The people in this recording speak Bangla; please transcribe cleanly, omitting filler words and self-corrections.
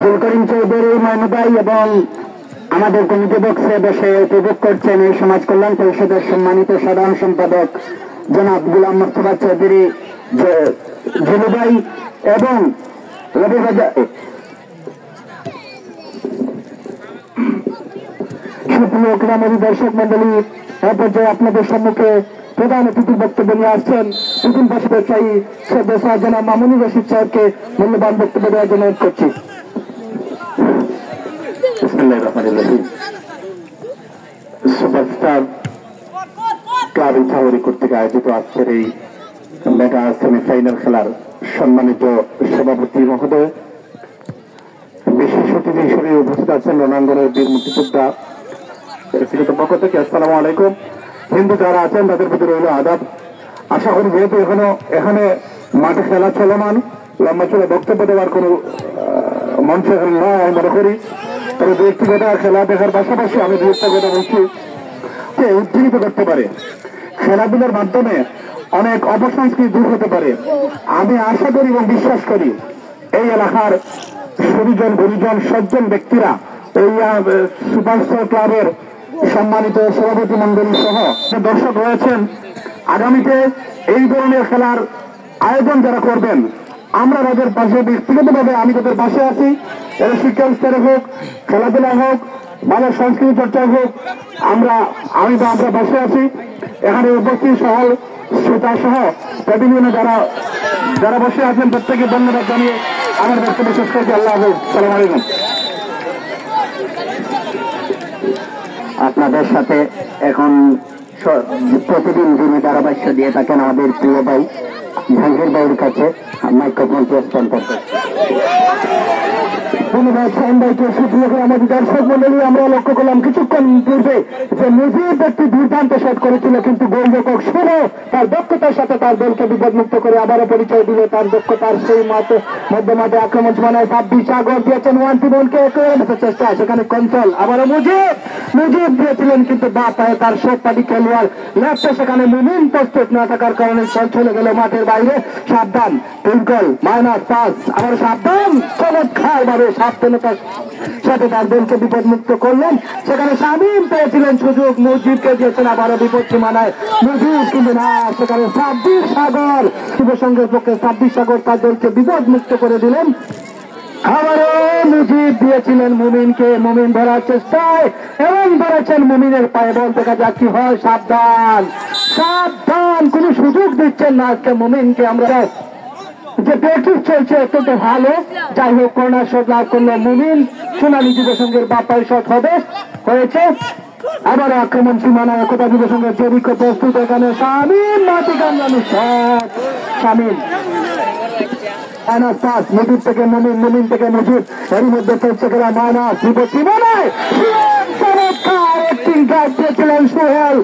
আব্দুল করিম চৌধুরী মইনু ভাই এবং আমাদের কমিটি বক্সে বসে উপভোগ করছেন এই সমাজ কল্যাণ পরিষদের সম্মানিত সাধারণ সম্পাদক জনাব গুলাম মোস্তফা চৌধুরী জুলু ভাই এবং রবি বাজার সুপ্রিয় ক্রীড়ামোদী দর্শক মন্ডলী এ পর্যায়ে আপনাদের সম্মুখে প্রধান অতিথির বক্তব্য নিয়ে আসছেন প্রথম পাশে ব্যবসায়ী শ্রদ্ধা জনাব মামুনুর রশিদ সাহেবকে মূল্যবান বক্তব্য দেওয়ার জন্য অনুরোধ করছি। সুপারস্টার ক্লাব ইছামতি কর্তৃক আয়োজিত আজকের এই মেগা সেমিফাইনাল খেলার সম্মানিত সভাপতি মহোদয়, বিশেষ অতিথি হিসেবে উপস্থিত আছেন রণাঙ্গনের বীর মুক্তিযোদ্ধা ব্যক্তিগত পক্ষ থেকে আসসালামু আলাইকুম। হিন্দু যারা আছেন তাদের প্রতি রইল আদাব। আশা করি যেহেতু এখানে মাঠে খেলা চলমান, লম্বা চলে বক্তব্য দেওয়ার কোন মঞ্চ এখানে নয় আমি মনে করি। তবে দু একটি কথা খেলা দেখার পাশাপাশি আমি দু একটা কথা বলছি যে উজ্জীবিত করতে পারে, খেলাধুলার মাধ্যমে অনেক অপসংস্কৃতি দূর হতে পারে। আমি আশা করি এবং বিশ্বাস করি এই এলাকার সুবিজন গুরুজন সজ্জন ব্যক্তিরা এই সুপারস্টার ক্লাবের সম্মানিত সভাপতি মন্ডলী সহ দর্শক রয়েছেন, আগামীতে এই ধরনের খেলার আয়োজন যারা করবেন আমরা তাদের পাশে ব্যক্তিগতভাবে আমি তাদের পাশে আছি। এর শিক্ষা স্তরে হোক, খেলাধুলা হোক, ভালো সংস্কৃতি চর্চা হোক, আমরা পাশে আছি। এখানে উপস্থিত সহ শ্রোতা সহ প্রতিনিধি যারা বসে আছেন প্রত্যেকে ধন্যবাদ জানিয়ে আমার বক্তব্য শেষ করছি। আল্লাহ হাফেজ, সালাম আলাইকুম। আপনাদের সাথে এখন প্রতিদিন যিনি ধারাভাষ্য দিয়ে থাকেন আমাদের প্রিয় ভাই জাহাঙ্গীর ভাইয়ের কাছে মাইক্রোফোন হস্তান্তর করছি। ধন্যবাদ শাহিন ভাইকে। সুপ্রিয় আমাদের দর্শক মন্ডলী, আমরা লক্ষ্য করলাম কিছুক্ষণ পূর্বে যে মুজিব একটি দুর্দান্ত শট করেছিল, কিন্তু গোলরক্ষক শুনে তার দক্ষতার সাথে তার দলকে বিপদমুক্ত করে আবারও পরিচয় দিল তার দক্ষতার। সেই মধ্যমাঠে আক্রমণ সমানায় 26 সাগর দিয়েছেন ওয়ানটিবনকে চেষ্টা, সেখানে কন্ট্রোল আবারও মুজিব দিয়েছিলেন, কিন্তু বা পায়ে তার শোকপাটি খেলোয়াড় লেফটে, সেখানে মুমিন প্রস্তুত না থাকার কারণে চলে গেল মাঠের বাইরে। সাবধান, টুইঙ্কল মাইনাস পাস, আবার সাবধান, চমৎকার ভাবে সাবধানতার সাথে তার দলকে বিপদমুক্ত করলেন। সেখানে শামীম পেয়েছিলেন সুযোগ, মুজিবকে দিয়েছেন আবারও বিপদ সীমানায় মুজিব, কিন্তু না, সেখানে 26 সাগর যুবসংঘের পক্ষে 26 সাগর তার দলকে বিপদমুক্ত করে দিলেন। আবারও মুজিব দিয়েছিলেন মুমিনকে, মুমিন ধরার চেষ্টায় এবং ধরেছেন মুমিনের পায়ে। বল দেখা যাক কি হয়। সাবধান, কোন সুযোগ দিচ্ছেন না আজকে মুমিনকে। আমরা যে প্র্যাকটিস চলছে অত্যন্ত ভালো, যাই হোক কর্নার শট লাভ করলো মুমিন। সোনালী যুবসংঘের বাপায় শট হয়েছে। আবার আক্রমণ সীমানায় একতা যুবসংঘের জেরিকো প্রস্তুত, এখানে শামীম মাটি কামড়ানো shot, Shamim minus pass, Mujib থেকে মুমিন থেকে মুজিব, এর মধ্যে চলছে খেলা মাইনাস বিপদ সীমানায়। চমৎকার একটি গাছ দিয়েছিলেন সোহেল।